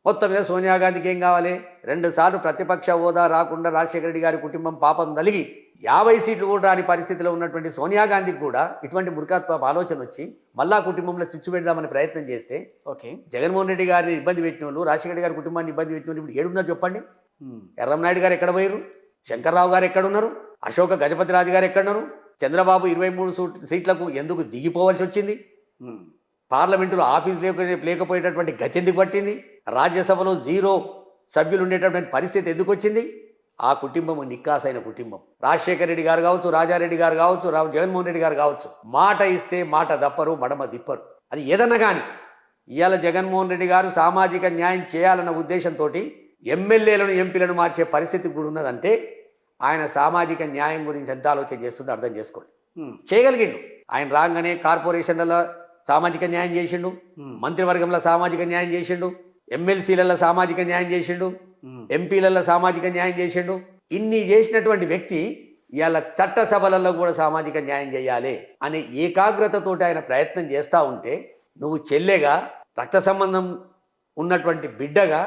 మొత్తం మీద సోనియా గాంధీకి ఏం కావాలి? 2 సార్లు ప్రతిపక్ష హోదా రాకుండా రాజశేఖర రెడ్డి గారి కుటుంబం పాపం నలిగి 50 సీట్లు కూడా రాని పరిస్థితిలో ఉన్నటువంటి సోనియా గాంధీకి కూడా ఇటువంటి మురికాత్మక ఆలోచన వచ్చి మళ్ళా కుటుంబంలో చిచ్చు పెడదామని ప్రయత్నం చేస్తే ఓకే. జగన్మోహన్ రెడ్డి గారిని ఇబ్బంది పెట్టిన వాళ్ళు, రాజశేఖర రెడ్డి గారి కుటుంబాన్ని ఇబ్బంది పెట్టిన వాళ్ళు ఇప్పుడు ఏడున్నారు చెప్పండి? ఎర్రంనాయుడు గారు ఎక్కడ పోయారు? శంకర్రావు గారు ఎక్కడున్నారు? అశోక గజపతిరాజు గారు ఎక్కడున్నారు? చంద్రబాబు 23 సీట్లకు ఎందుకు దిగిపోవాల్సి వచ్చింది? పార్లమెంటులో ఆఫీస్ లేకపోయేటటువంటి గతి ఎందుకు పట్టింది? రాజ్యసభలో 0 సభ్యులు ఉండేటటువంటి పరిస్థితి ఎందుకు వచ్చింది? ఆ కుటుంబం నిక్కాసైన కుటుంబం. రాజశేఖర రెడ్డి గారు కావచ్చు, రాజారెడ్డి గారు కావచ్చు, జగన్మోహన్ రెడ్డి గారు కావచ్చు, మాట ఇస్తే మాట దప్పరు, మడమ దిప్పరు. అది ఏదన్నా కానీ ఇవాళ జగన్మోహన్ రెడ్డి గారు సామాజిక న్యాయం చేయాలన్న ఉద్దేశంతో ఎమ్మెల్యేలను ఎంపీలను మార్చే పరిస్థితి కూడా ఉన్నదంటే ఆయన సామాజిక న్యాయం గురించి ఎంత ఆలోచన చేస్తుందో అర్థం చేసుకోండి. చేయగలిగిండు. ఆయన రాగానే కార్పొరేషన్లలో సామాజిక న్యాయం చేసిండు, మంత్రివర్గంలో సామాజిక న్యాయం చేసిండు, ఎమ్మెల్సీలలో సామాజిక న్యాయం చేసిండు, ఎంపీలలో సామాజిక న్యాయం చేసిండు. ఇన్ని చేసినటువంటి వ్యక్తి ఇవాళ చట్టసభలలో కూడా సామాజిక న్యాయం చేయాలి అనే ఏకాగ్రతతోటి ఆయన ప్రయత్నం చేస్తూ ఉంటే నువ్వు చెల్లెగా, రక్త సంబంధం ఉన్నటువంటి బిడ్డగా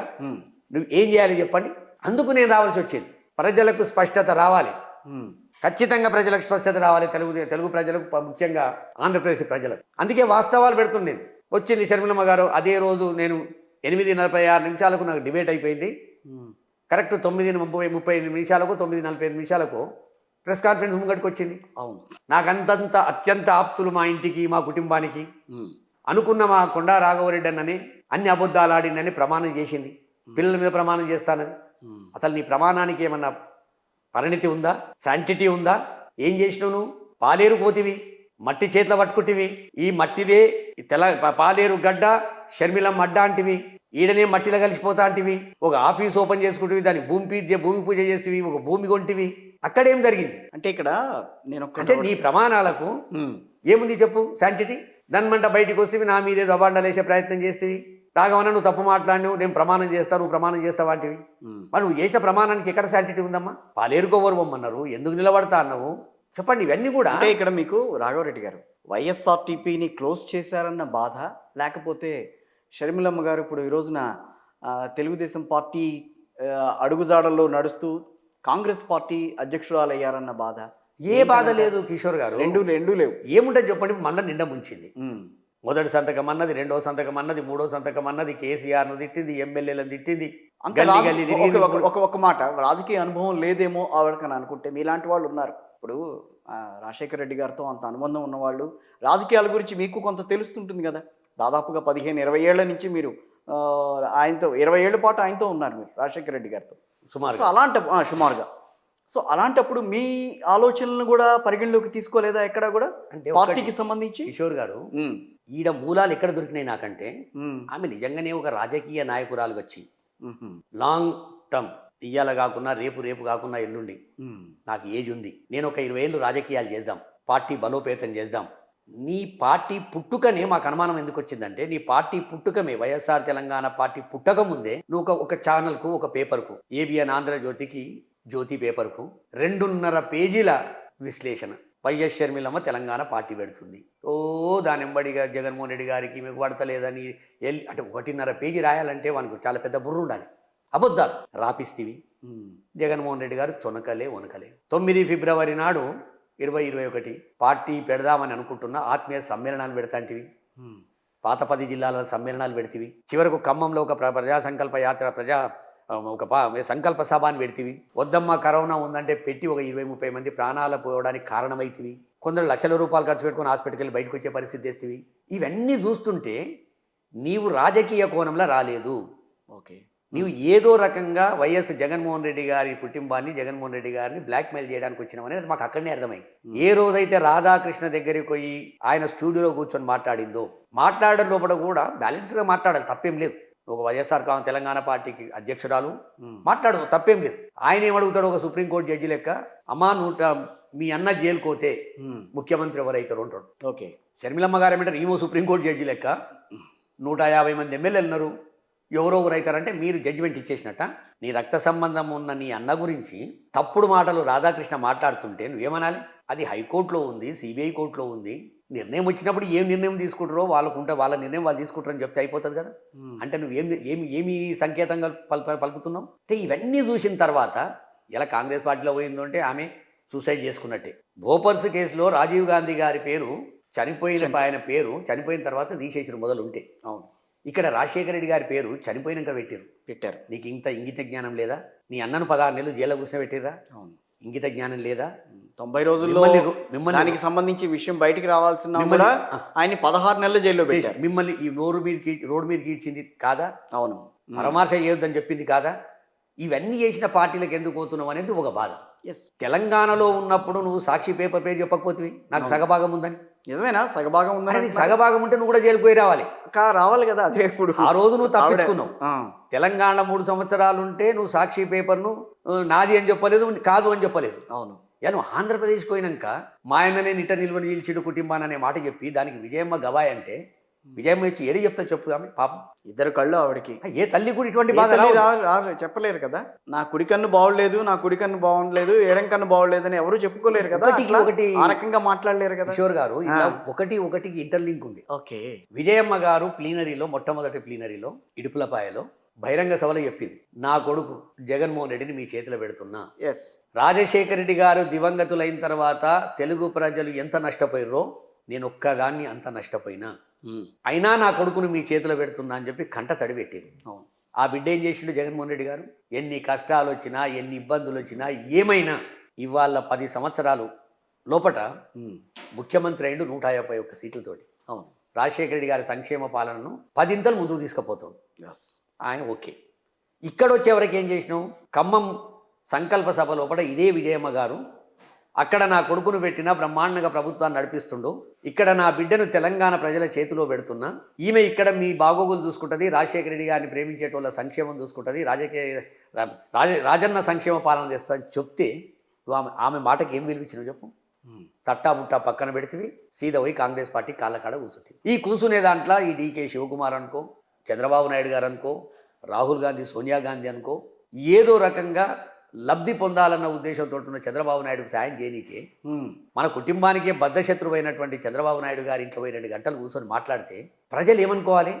నువ్వు ఏం చేయాలి చెప్పండి? అందుకు నేను రావాల్సి వచ్చింది. ప్రజలకు స్పష్టత రావాలి, ఖచ్చితంగా ప్రజలకు స్పష్టత రావాలి, తెలుగు ప్రజలకు, ముఖ్యంగా ఆంధ్రప్రదేశ్ ప్రజలకు. అందుకే వాస్తవాలు పెడుతుంది. నేను వచ్చింది షర్మిలమ్మ గారు అదే రోజు నేను 8:46 నాకు డిబేట్ అయిపోయింది. కరెక్ట్ 9:35 నిమిషాలకు 9:45 ప్రెస్ కాన్ఫరెన్స్ ముంగటికి వచ్చింది. అవును, నాకంతంత అత్యంత ఆప్తులు మా ఇంటికి, మా కుటుంబానికి అనుకున్న మా కొండా రాఘవరెడ్డి అన్నని అన్ని అబద్ధాలు ఆడిందని ప్రమాణం చేసింది. పిల్లల మీద ప్రమాణం చేస్తానని. అసలు నీ ప్రమాణానికి ఏమన్నా పరిణితి ఉందా? శాంటిటీ ఉందా? ఏం చేసినావు నువ్వు? పాలేరు పోతివి, మట్టి చేతిలో పట్టుకుంటివి. ఈ మట్టిదే పాలేరు గడ్డ, షర్మిలమ్మ అడ్డ అంటివి. ఈడనే మట్టిలో కలిసిపోతా అంటివి. ఒక ఆఫీస్ ఓపెన్ చేసుకుంటివి, దానికి భూమి పూజ చేస్తేవి, ఒక భూమి కొంటివి. అక్కడేం జరిగింది అంటే ఇక్కడ నేను అంటే నీ ప్రమాణాలకు ఏముంది చెప్పు? శాంటిటీ దానిమంట బయటికి వస్తేవి నా మీదేదో అబాండాలు వేసే ప్రయత్నం చేస్తేవి. రాఘవన్న నువ్వు తప్పు మాట్లాడినావు, నేను ప్రమాణం చేస్తాను, నువ్వు ప్రమాణం చేస్తావు అంటివి. మరి నువ్వు చేసిన ప్రమాణానికి ఎక్కడ శాంటిటీ ఉందమ్మా? పాలేరుకోవరు బొమ్మన్నారు, ఎందుకు నిలబడతా అన్నావు చెప్పండి. ఇవన్నీ కూడా అంటే ఇక్కడ మీకు రాఘవరెడ్డి గారు వైఎస్ఆర్టీపీని క్లోజ్ చేశారన్న బాధ, లేకపోతే షర్మిలమ్మ గారు ఇప్పుడు ఈ రోజున తెలుగుదేశం పార్టీ అడుగుజాడల్లో నడుస్తూ కాంగ్రెస్ పార్టీ అధ్యక్షురాలు అయ్యారన్న బాధ? ఏ బాధ లేదు కిషోర్ గారు, రెండు లేవు. ఏముంటుంది చెప్పండి? మండ నిండా ముంచింది. మొదటి సంతకం అన్నది, రెండో సంతకం అన్నది, మూడో సంతకం అన్నది, కేసీఆర్ను తిట్టింది, ఎమ్మెల్యేలను తిట్టింది. ఒక మాట, రాజకీయ అనుభవం లేదేమో ఆవిడకని అనుకుంటే మీలాంటి వాళ్ళు ఉన్నారు. ఇప్పుడు రాజశేఖర రెడ్డి గారితో అంత అనుబంధం ఉన్నవాళ్ళు, రాజకీయాల గురించి మీకు కొంత తెలుస్తుంటుంది కదా. దాదాపుగా 15-20 ఏళ్ల నుంచి మీరు ఆయనతో 20 ఏళ్ల పాటు ఆయనతో ఉన్నారు మీరు రాజశేఖర రెడ్డి గారితో సుమారు. సుమారుగా. సో అలాంటప్పుడు మీ ఆలోచనలను కూడా పరిగణలోకి తీసుకోలేదా ఎక్కడ కూడా అంటే పార్టీకి సంబంధించి? కిషోర్ గారు, ఈడ మూలాలు ఎక్కడ దొరికినాయి నాకంటే, ఆమె నిజంగానే ఒక రాజకీయ నాయకురాలు వచ్చి లాంగ్ టర్మ్ ఇయ్యాల కాకుండా రేపు కాకుండా ఎల్లుండి నాకు ఏజ్ ఉంది, నేను ఒక 20 ఏళ్ళు రాజకీయాలు చేద్దాం, పార్టీ బలోపేతం చేద్దాం. నీ పార్టీ పుట్టుకనే మాకు అనుమానం ఎందుకు వచ్చిందంటే, నీ పార్టీ పుట్టుకమే వైఎస్ఆర్ తెలంగాణ పార్టీ పుట్టక ముందే నువ్వు ఒక ఛానల్కు, ఒక పేపర్కు, ఏబిఎన్ ఆంధ్రజ్యోతికి, జ్యోతి పేపర్కు 2.5 పేజీల విశ్లేషణ, వైఎస్ షర్మిలమ్మ తెలంగాణ పార్టీ పెడుతుంది. దాని వెంబడిగా జగన్మోహన్ రెడ్డి గారికి మీకు పడతలేదని అంటే 1.5 పేజీ రాయాలంటే వానికి చాలా పెద్ద బుర్ర ఉండాలి. అబద్ధాలు రాపిస్తీవి. జగన్మోహన్ రెడ్డి గారు తొనకలే 9 ఫిబ్రవరి నాడు 2021 పార్టీ పెడదామని అనుకుంటున్న ఆత్మీయ సమ్మేళనాలు పెడతాంటివి, పాత 10 జిల్లాల సమ్మేళనాలు పెడితివి, చివరకు ఖమ్మంలో ఒక ప్రజా సంకల్ప యాత్ర, ఒక సంకల్ప సభ అని పెడితివి. వద్దమ్మా కరోనా ఉందంటే పెట్టి ఒక 20-30 మంది ప్రాణాలు పోవడానికి కారణమైతివి. కొందరు లక్షల రూపాయలు ఖర్చు పెట్టుకుని హాస్పిటల్కి వెళ్ళి బయటకు వచ్చే పరిస్థితి తెస్తివి. ఇవన్నీ చూస్తుంటే నీవు రాజకీయ కోణంలో రాలేదు. ఓకే, నీవు ఏదో రకంగా వైఎస్ జగన్మోహన్ రెడ్డి గారి కుటుంబాన్ని, జగన్మోహన్ రెడ్డి గారిని బ్లాక్మెయిల్ చేయడానికి వచ్చినామనేది మాకు అక్కడనే అర్థమైంది. ఏ రోజైతే రాధాకృష్ణ దగ్గరికి పోయి ఆయన స్టూడియోలో కూర్చొని మాట్లాడడం లోపల కూడా బ్యాలెన్స్గా మాట్లాడాలి, తప్పేం లేదు. ఒక వైఎస్ఆర్ తెలంగాణ పార్టీకి అధ్యక్షురాలు మాట్లాడదు, తప్పేం లేదు. ఆయన ఏమడుగుతాడు, ఒక సుప్రీంకోర్టు జడ్జి లెక్క, అమ్మా మీ అన్న జైలుకోతే ముఖ్యమంత్రి ఎవరైతారు అంటాడు. ఓకే, షర్మిలమ్మ గారు ఏమంటారు, ఈమో సుప్రీంకోర్టు జడ్జి లెక్క 150 మంది ఎమ్మెల్యేలు ఉన్నారు, ఎవరో అవుతారంటే మీరు జడ్జిమెంట్ ఇచ్చేసినట్ట. నీ రక్త సంబంధం ఉన్న నీ అన్న గురించి తప్పుడు మాటలు రాధాకృష్ణ మాట్లాడుతుంటే నువ్వేమనాలి? అది హైకోర్టులో ఉంది, సిబిఐ కోర్టులో ఉంది, నిర్ణయం వచ్చినప్పుడు ఏం నిర్ణయం తీసుకుంటారో వాళ్ళ నిర్ణయం వాళ్ళు తీసుకుంటారని చెప్తే అయిపోతుంది కదా. అంటే నువ్వు ఏమి సంకేతంగా పలుకుతున్నావు అంటే ఇవన్నీ చూసిన తర్వాత ఇలా కాంగ్రెస్ పార్టీలో పోయిందంటే ఆమె సూసైడ్ చేసుకున్నట్టే. బోపర్స్ కేసులో రాజీవ్ గాంధీ గారి పేరు ఆయన పేరు చనిపోయిన తర్వాత తీసేసిన మొదలు ఉంటే, అవును, ఇక్కడ రాజశేఖర రెడ్డి గారి పేరు చనిపోయినాక పెట్టారు. నీకు ఇంగిత జ్ఞానం లేదా? నీ అన్నను 16 నెలలు జైల్లో కూర్చొని పెట్టిర్రా? అవును, ఇంగిత జ్ఞానం లేదా? 90 రోజుల్లో మిమ్మల్ని దానికి సంబంధించి విషయం బయటికి రావాల్సిన కూడా ఆయన 16 నెలలు జైల్లో పెట్టారు. మిమ్మల్ని ఈ రోడ్డు మీద కీడ్చింది కాదా? అవును, పరామర్శ చేయొద్దని చెప్పింది కాదా? ఇవన్నీ చేసిన పార్టీలకు ఎందుకు పోతున్నావు అనేది ఒక బాధ. ఎస్, తెలంగాణలో ఉన్నప్పుడు నువ్వు సాక్షి పేపర్ పేరు చెప్పకపోతే నాకు సగభాగం ఉందని. నిజమేనా? సగభాగం ఉందని. నీకు సగభాగం ఉంటే నువ్వు కూడా జైలుకు పోయి రావాలి. రావాలి కదా. అదే ఇప్పుడు ఆ రోజు నువ్వు తప్పించుకున్నావు. తెలంగాణ 3 సంవత్సరాలు ఉంటే నువ్వు సాక్షి పేపర్ను నాది అని చెప్పలేదు, కాదు అని చెప్పలేదు. అవును, నువ్వు ఆంధ్రప్రదేశ్ పోయినాక మా ఆయననే నిట్ట నిల్వని నిలిచిడు కుటుంబాన్ని అనే మాట చెప్పి దానికి విజయమ్మ గవాయ్ అంటే విజయమ్మ ఇచ్చి ఏడి చెప్తా చెప్పు ఆమె పాపం. ఇద్దరు కళ్ళు ఆవిడకి. ఏ తల్లి కూడా ఇటువంటి బాధ చెప్పలేరు కదా. నా కుడి కన్ను బాగోలేదు, నా కుడి కన్ను బాగుండలేదు, ఎడం కన్ను బాగోలేదు అని ఎవరు చెప్పుకోలేరు కదా. ఒకటి ఆ రకంగా మాట్లాడలేరు కదా. కిషోర్ గారు ఇలా ఒకటికి ఇంటర్లింక్ ఉంది. ఓకే, విజయమ్మ గారు మొట్టమొదటి ప్లీనరీలో ఇడుపులపాయలో బహిరంగ సభలో చెప్పింది, నా కొడుకు జగన్మోహన్ రెడ్డిని మీ చేతిలో పెడుతున్నా. ఎస్, రాజశేఖర రెడ్డి గారు దివంగతులైన తర్వాత తెలుగు ప్రజలు ఎంత నష్టపోయారో నేను ఒక్కదాన్ని అంత నష్టపోయినా, అయినా నా కొడుకును మీ చేతిలో పెడుతున్నా అని చెప్పి కంట తడి పెట్టింది. ఆ బిడ్డ ఏం చేసిండు జగన్మోహన్ రెడ్డి గారు? ఎన్ని కష్టాలు వచ్చినా ఎన్ని ఇబ్బందులు వచ్చినా ఏమైనా ఇవాళ 10 సంవత్సరాలు లోపట ముఖ్యమంత్రి అయిండు 151 సీట్లతోటి. అవును, రాజశేఖర రెడ్డి గారి సంక్షేమ పాలనను 10 ఇంతలు ముందుకు తీసుకుపోతాడు ఆయన. ఓకే, ఇక్కడ వచ్చేవరకు ఏం చేసినావు? ఖమ్మం సంకల్ప సభ లోపల ఇదే విజయమ్మ గారు అక్కడ నా కొడుకును పెట్టినా బ్రహ్మాండంగా ప్రభుత్వాన్ని నడిపిస్తుండు, ఇక్కడ నా బిడ్డను తెలంగాణ ప్రజల చేతిలో పెడుతున్నా, ఈమె ఇక్కడ మీ బాగోగులు చూసుకుంటుంది, రాజశేఖర రెడ్డి గారిని ప్రేమించేటోళ్ళ సంక్షేమం చూసుకుంటుంది, రాజన్న సంక్షేమ పాలన చేస్తా అని చెప్తే ఆమె మాటకి ఏం విలువిచ్చినావు చెప్పు? తట్టా బుట్టా పక్కన పెడితే సీదా పోయి కాంగ్రెస్ పార్టీ కాళ్ళకాడ కూర్చుంటే. ఈ కూర్చునే దాంట్లో ఈ డీకే శివకుమార్ అనుకో, చంద్రబాబు నాయుడు గారు అనుకో, రాహుల్ గాంధీ, సోనియా గాంధీ అనుకో, ఏదో రకంగా లబ్ధి పొందాలన్న ఉద్దేశంతో ఉన్న చంద్రబాబు నాయుడుకు సాయం చేయనీకే మన కుటుంబానికే బద్ధశత్రువైనటువంటి చంద్రబాబు నాయుడు గారి ఇంట్లో 2 గంటలు కూర్చొని మాట్లాడితే ప్రజలు ఏమనుకోవాలి?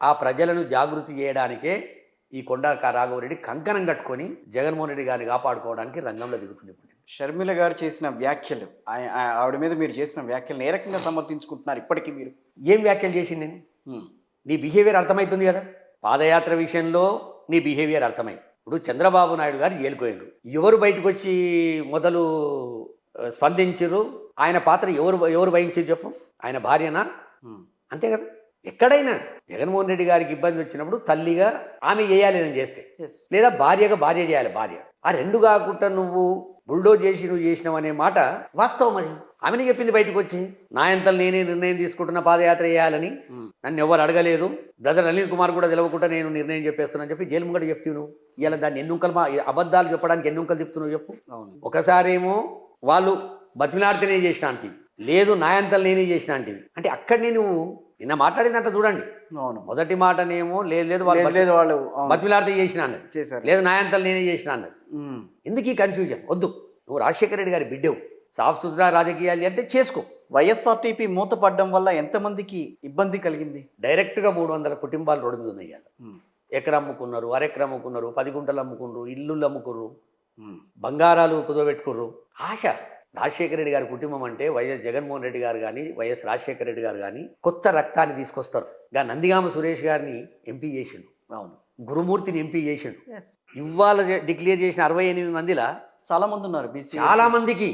ఆ ప్రజలను జాగృతి చేయడానికే ఈ కొండా రాఘవరెడ్డి కంకణం కట్టుకొని జగన్మోహన్ రెడ్డి గారిని కాపాడుకోవడానికి రంగంలో దిగుతుంది. షర్మిల గారు చేసిన వ్యాఖ్యలు, ఆవిడ మీద మీరు చేసిన వ్యాఖ్యలు ఏ రకంగా సమర్థించుకుంటున్నారు ఇప్పటికీ? మీరు ఏం వ్యాఖ్యలు చేసింది? నీ బిహేవియర్ అర్థమవుతుంది కదా. పాదయాత్ర విషయంలో నీ బిహేవియర్ అర్థమైంది. ఇప్పుడు చంద్రబాబు నాయుడు గారు జైలుకోయిండ్రు, ఎవరు బయటకు వచ్చి మొదలు స్పందించరు? ఆయన పాత్ర ఎవరు వహించారు చెప్పు? ఆయన భార్యనా? అంతే కదా. ఎక్కడైనా జగన్మోహన్ రెడ్డి గారికి ఇబ్బంది వచ్చినప్పుడు తల్లిగా ఆమె చేయాలి ఏదని చేస్తే, లేదా భార్యగా భార్య చేయాలి. భార్య ఆ 2 కాకుండా నువ్వు బుల్డో చేసి నువ్వు చేసినావు అనే మాట వాస్తవం. అది ఆమెనే చెప్పింది బయటకు వచ్చి, నా ఎంతలు నేనే నిర్ణయం తీసుకుంటున్న పాదయాత్ర చేయాలని, నన్ను ఎవరు అడగలేదు, బ్రదర్ అనిల్ కుమార్ కూడా తెలవకుండా నేను నిర్ణయం చెప్పేస్తున్నాను చెప్పి జైలు ముంగట చెప్తావు నువ్వు. ఇలా దాన్ని ఎన్నుకలు అబద్ధాలు చెప్పడానికి ఎన్నుకలు చెప్తున్నావు చెప్పు? ఒకసారేమో వాళ్ళు బతిమిలాడితేనే చేసిన అంటివి, లేదు నా ఎంతలు నేనే చేసిన అంటివి. అంటే అక్కడనే నువ్వు నిన్న మాట్లాడిందంట చూడండి. మొదటి మాటనేమో లేదు వాళ్ళు బతిమిలాడితే చేసిన అన్నది, లేదు నా ఎంతలు నేనే చేసిన అన్నది. ఎందుకు ఈ కన్ఫ్యూజన్? వద్దు. నువ్వు రాజశేఖర రెడ్డి గారి బిడ్డవు, సాఫ్ సుధరా రాజకీయాలు అంటే చేసుకో. వైఎస్ఆర్టీపీ మూతపడడం వల్ల ఎంతమందికి ఇబ్బంది కలిగింది? డైరెక్ట్గా 300 కుటుంబాలు రోడ్డు మీద ఉన్నాయి. ఎకరం అమ్ముకున్నారు, అరెకరం అమ్ముకున్నారు, 10 గుంటలు అమ్ముకున్నారు, ఇల్లులు అమ్ముకుర్రు, బంగారాలు కుదోబెట్టుకుర్రు. ఆశ రాజశేఖర రెడ్డి గారి కుటుంబం అంటే వైఎస్ జగన్మోహన్ రెడ్డి గారు కానీ వైఎస్ రాజశేఖర రెడ్డి గారు కానీ కొత్త రక్తాన్ని తీసుకొస్తారు. నందిగామ సురేష్ గారిని ఎంపీ చేసిండు, అవును, గురుమూర్తిని ఎంపీ చేసిండు. ఇవాళ డిక్లేర్ చేసిన 68 మందిలా చాలా మంది ఉన్నారు. చాలా మందికి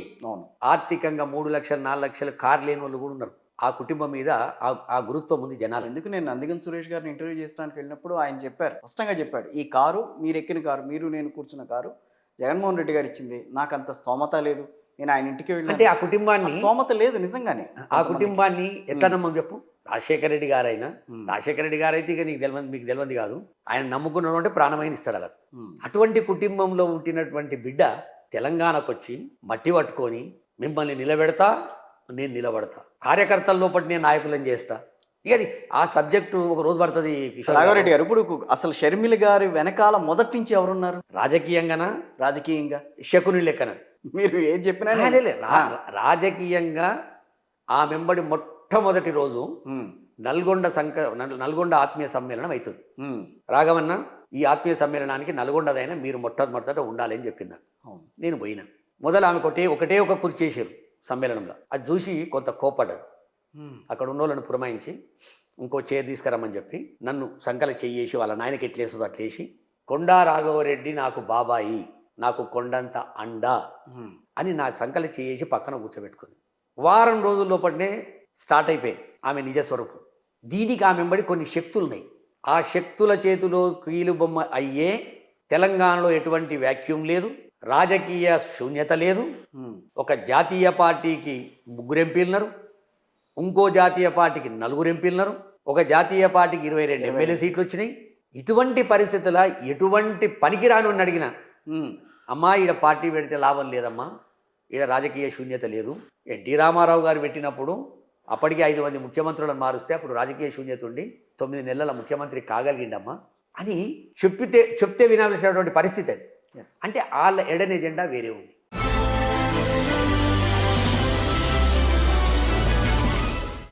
ఆర్థికంగా 3 లక్షలు 4 లక్షలు కారు లేని వాళ్ళు కూడా ఉన్నారు. ఆ కుటుంబం మీద ఆ గురుత్వం ఉంది జనాలు. ఎందుకు నేను నందిగం సురేష్ గారిని ఇంటర్వ్యూ చేయడానికి వెళ్ళినప్పుడు ఆయన చెప్పారు, స్పష్టంగా చెప్పాడు, ఈ కారు మీరు ఎక్కిన కారు, మీరు నేను కూర్చున్న కారు జగన్మోహన్ రెడ్డి గారు ఇచ్చింది, నాకు అంత స్తోమత లేదు, నేను ఆయన ఇంటికి వెళ్ళి. అంటే ఆ కుటుంబాన్ని స్తోమత లేదు నిజంగానే. ఆ కుటుంబాన్ని ఎట్లా నమ్మం చెప్పు? రాజశేఖర రెడ్డి గారైనా, రాజశేఖర రెడ్డి గారు అయితే ఇక మీకు తెలియదు కాదు, ఆయన నమ్ముకున్నాడు అంటే ప్రాణమైన ఇస్తాడు అలా. అటువంటి కుటుంబంలో పుట్టినటువంటి బిడ్డ తెలంగాణకు వచ్చి మట్టి పట్టుకొని మిమ్మల్ని నిలబెడతా, నేను నిలబడతా, కార్యకర్తల లోపల నేను నాయకులను చేస్తా. ఇక ఆ సబ్జెక్టు ఒక రోజు పడుతుంది. రాఘవరెడ్డి గారు, ఇప్పుడు అసలు షర్మిల గారి వెనకాల మొదటి నుంచి ఎవరున్నారు? రాజకీయంగా శకుని లెక్కన మీరు ఏం చెప్పినా రాజకీయంగా ఆ మెంబడి మొట్టమొదటి రోజు నల్గొండ ఆత్మీయ సమ్మేళనం అవుతుంది. రాఘవన్న, ఈ ఆత్మీయ సమ్మేళనానికి నల్గొండదైనా మీరు మొట్టమొదట ఉండాలని చెప్పింది. నేను పోయినా. మొదలు ఆమె ఒకటే ఒక కుర్చీ చేసారు సమ్మేళనంలో. అది చూసి కొంత కోపడ్డది. అక్కడ ఉన్న వాళ్ళని పురమాయించి ఇంకో చైర్ తీసుకురమ్మని చెప్పి నన్ను సంకల చెయ్యేసి వాళ్ళ నాయనకి ఎట్లేస్తుందో అట్లేసి, కొండా రాఘవరెడ్డి నాకు బాబాయి, నాకు కొండంత అండా అని నా సంకల చెయ్యేసి పక్కన కూర్చోబెట్టుకుంది. వారం రోజుల లోపలనే స్టార్ట్ అయిపోయింది ఆమె నిజస్వరూపం. దీనికి ఆమె వెంబడి కొన్ని శక్తులు ఉన్నాయి. ఆ శక్తుల చేతిలో కీలు బొమ్మ అయ్యే తెలంగాణలో ఎటువంటి వ్యాక్యూమ్ లేదు, రాజకీయ శూన్యత లేదు. ఒక జాతీయ పార్టీకి 3 ఎంపీలున్నారు, ఇంకో జాతీయ పార్టీకి 4 ఎంపీలున్నారు, ఒక జాతీయ పార్టీకి 22 ఎమ్మెల్యే సీట్లు వచ్చినాయి. ఇటువంటి పరిస్థితుల ఎటువంటి పనికిరాని అడిగిన, అమ్మా ఈడ పార్టీ పెడితే లాభం లేదమ్మా, ఈడ రాజకీయ శూన్యత లేదు. ఎన్టీ రామారావు గారు పెట్టినప్పుడు అప్పటికే 5 మంది ముఖ్యమంత్రులను మారుస్తే అప్పుడు రాజకీయ శూన్యత ఉండి 9 నెలల ముఖ్యమంత్రి కాగలిగిండమ్మా అని చెప్తే వినాల్సినటువంటి పరిస్థితి అది. అంటే వాళ్ళ ఎడన్ ఎజెండా వేరే ఉంది.